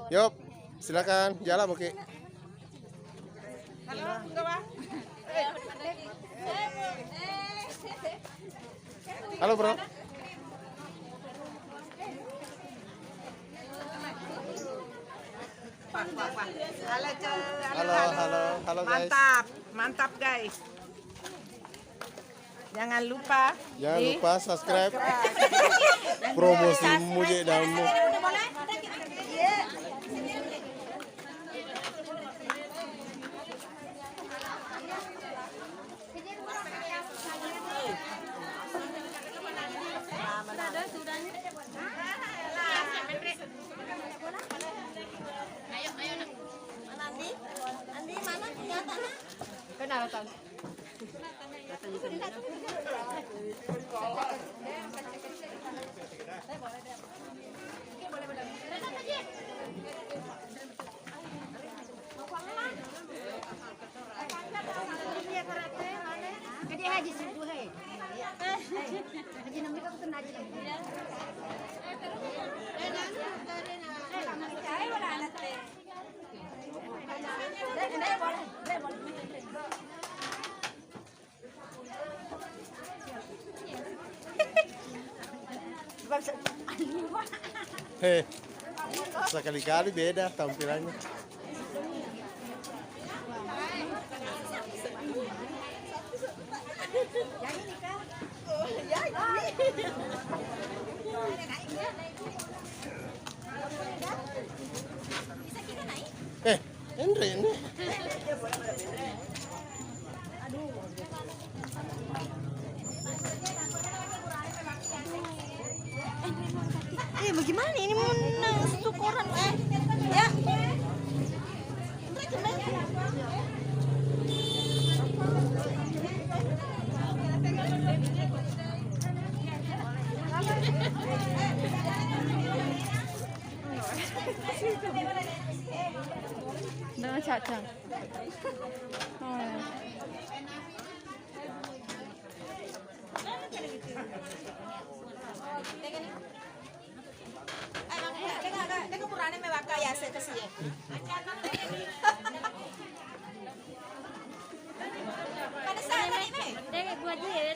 Yuk, silakan jalan Muki. Halo, enggak Pak? Halo bro. Pak. Halo, Halo guys. Mantap guys. Jangan lupa Subscribe. Promosi muje damu. Andi mana kenyataannya? Kenapa tahu? Jadi haji subuh hei. Haji namanya kau kena haji namanya. Hei, sekali-kali beda tampilannya. Andre ini. Bagaimana ini mau satu koran ya. Dengan cacang. Teka purane me baka ya se kasi eh. Kada sa na ni me. Dek buat dia.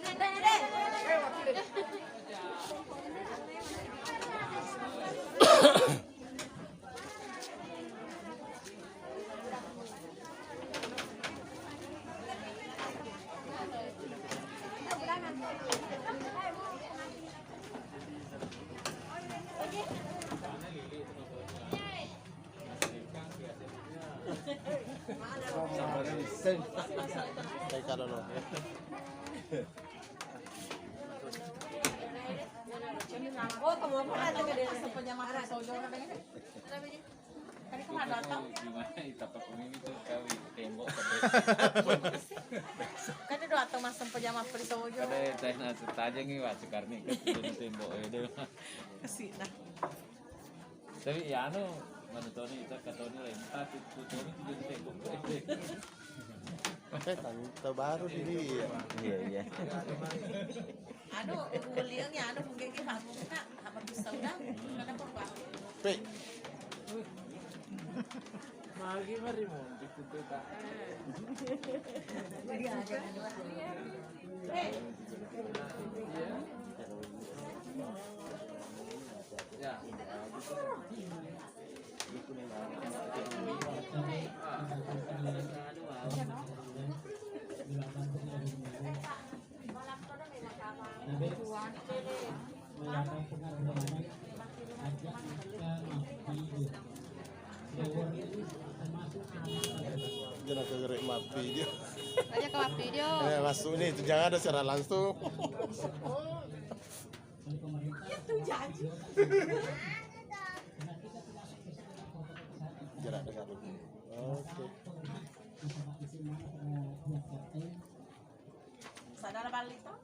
Teka dulu. Oh, kamu apa aja ke desa penyamara sojo kan ini? Kan itu ada datang. Gimana itapak ini tuh kawin tembok pada Kan itu datang masam penyamar peri sojo. pada teh nasi tajang nih wah sekarang nih jadi tembok itu. Kasih nah. Tapi ya anu mana Tony itu kata Tony lain tapi Tony itu jadi tembok. Terbaru ini. Iya. Aduh, uliangnya aduh mungkin kita buka apa bisa udah. Kada apa. Pe, Magi mari mau itu tak. Ya. jangan kegerik mapi dia. Aja ke video. Masuk nih, itu jangan ada secara langsung. Jarak dekat dulu. Oke. Sadar balik toh?